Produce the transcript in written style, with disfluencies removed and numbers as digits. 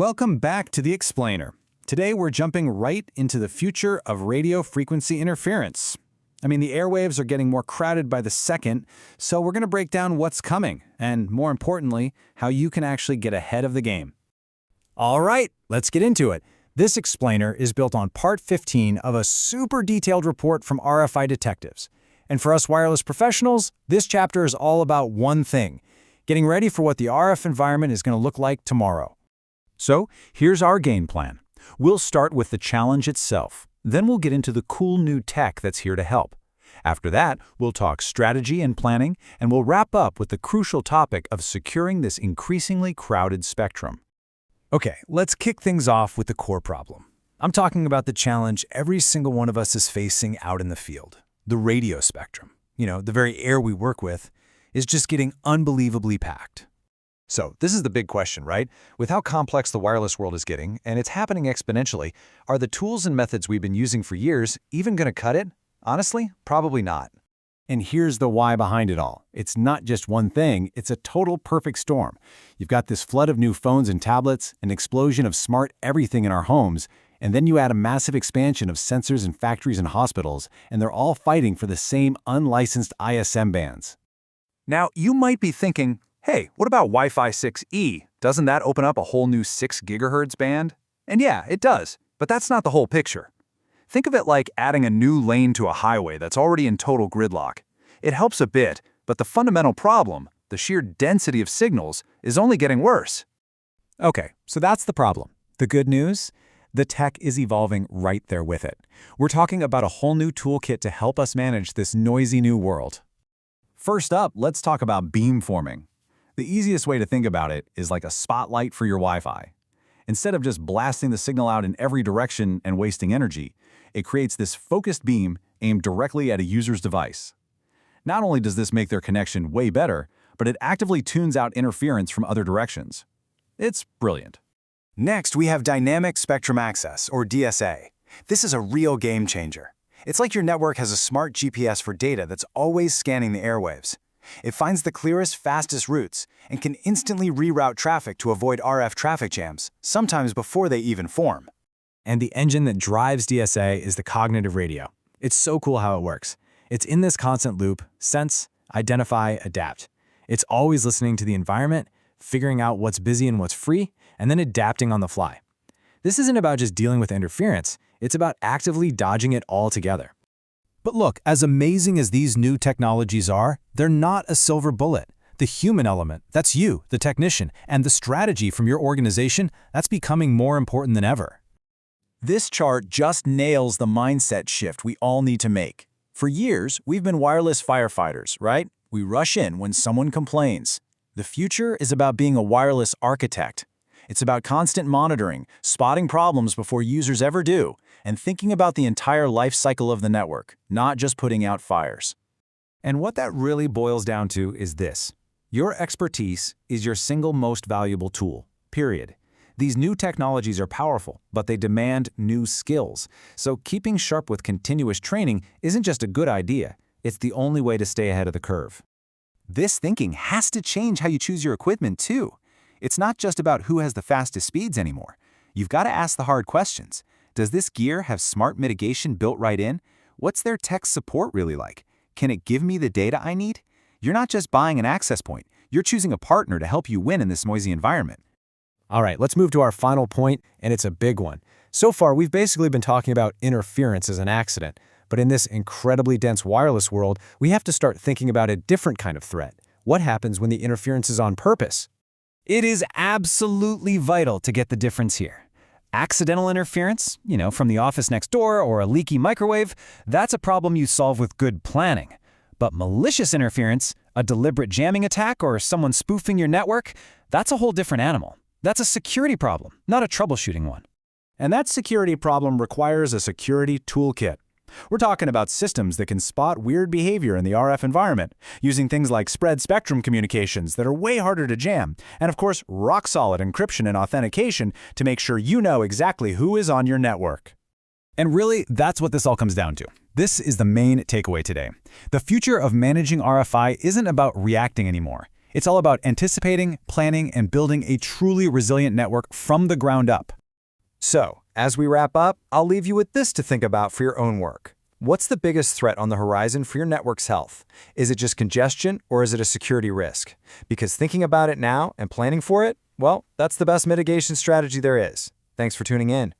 Welcome back to The Explainer. Today we're jumping right into the future of radio frequency interference. The airwaves are getting more crowded by the second, so we're going to break down what's coming, and more importantly, how you can actually get ahead of the game. All right, let's get into it. This explainer is built on part 15 of a super detailed report from RFI detectives. And for us wireless professionals, this chapter is all about one thing: getting ready for what the RF environment is going to look like tomorrow. So, here's our game plan. We'll start with the challenge itself. Then we'll get into the cool new tech that's here to help. After that, we'll talk strategy and planning, and we'll wrap up with the crucial topic of securing this increasingly crowded spectrum. Okay, let's kick things off with the core problem. I'm talking about the challenge every single one of us is facing out in the field. The radio spectrum, the very air we work with, is just getting unbelievably packed. So this is the big question, right? With how complex the wireless world is getting, and it's happening exponentially, are the tools and methods we've been using for years even going to cut it? Honestly, probably not. And here's the why behind it all. It's not just one thing, it's a total perfect storm. You've got this flood of new phones and tablets, an explosion of smart everything in our homes, and then you add a massive expansion of sensors in factories and hospitals, and they're all fighting for the same unlicensed ISM bands. Now, you might be thinking, hey, what about Wi-Fi 6E? Doesn't that open up a whole new 6 gigahertz band? And yeah, it does, but that's not the whole picture. Think of it like adding a new lane to a highway that's already in total gridlock. It helps a bit, but the fundamental problem, the sheer density of signals, is only getting worse. Okay, so that's the problem. The good news? The tech is evolving right there with it. We're talking about a whole new toolkit to help us manage this noisy new world. First up, let's talk about beamforming. The easiest way to think about it is like a spotlight for your Wi-Fi. Instead of just blasting the signal out in every direction and wasting energy, it creates this focused beam aimed directly at a user's device. Not only does this make their connection way better, but it actively tunes out interference from other directions. It's brilliant. Next, we have Dynamic Spectrum Access, or DSA. This is a real game changer. It's like your network has a smart GPS for data that's always scanning the airwaves. It finds the clearest, fastest routes and can instantly reroute traffic to avoid RF traffic jams, sometimes before they even form. And the engine that drives DSA is the cognitive radio. It's so cool how it works. It's in this constant loop: sense, identify, adapt. It's always listening to the environment, figuring out what's busy and what's free, and then adapting on the fly. This isn't about just dealing with interference, it's about actively dodging it altogether. But look, as amazing as these new technologies are, they're not a silver bullet. The human element, that's you, the technician, and the strategy from your organization, that's becoming more important than ever. This chart just nails the mindset shift we all need to make. For years, we've been wireless firefighters, right? We rush in when someone complains. The future is about being a wireless architect. It's about constant monitoring, spotting problems before users ever do, and thinking about the entire life cycle of the network, not just putting out fires. And what that really boils down to is this: your expertise is your single most valuable tool, period. These new technologies are powerful, but they demand new skills. So keeping sharp with continuous training isn't just a good idea, it's the only way to stay ahead of the curve. This thinking has to change how you choose your equipment too. It's not just about who has the fastest speeds anymore. You've got to ask the hard questions. Does this gear have smart mitigation built right in? What's their tech support really like? Can it give me the data I need? You're not just buying an access point, you're choosing a partner to help you win in this noisy environment. All right, let's move to our final point, and it's a big one. So far, we've basically been talking about interference as an accident, but in this incredibly dense wireless world, we have to start thinking about a different kind of threat. What happens when the interference is on purpose? It is absolutely vital to get the difference here. Accidental interference, from the office next door or a leaky microwave, that's a problem you solve with good planning. But malicious interference, a deliberate jamming attack or someone spoofing your network, that's a whole different animal. That's a security problem, not a troubleshooting one. And that security problem requires a security toolkit. We're talking about systems that can spot weird behavior in the RF environment, using things like spread spectrum communications that are way harder to jam, and of course, rock-solid encryption and authentication to make sure you know exactly who is on your network. And really, that's what this all comes down to. This is the main takeaway today. The future of managing RFI isn't about reacting anymore. It's all about anticipating, planning, and building a truly resilient network from the ground up. So, as we wrap up, I'll leave you with this to think about for your own work. What's the biggest threat on the horizon for your network's health? Is it just congestion, or is it a security risk? Because thinking about it now and planning for it, well, that's the best mitigation strategy there is. Thanks for tuning in.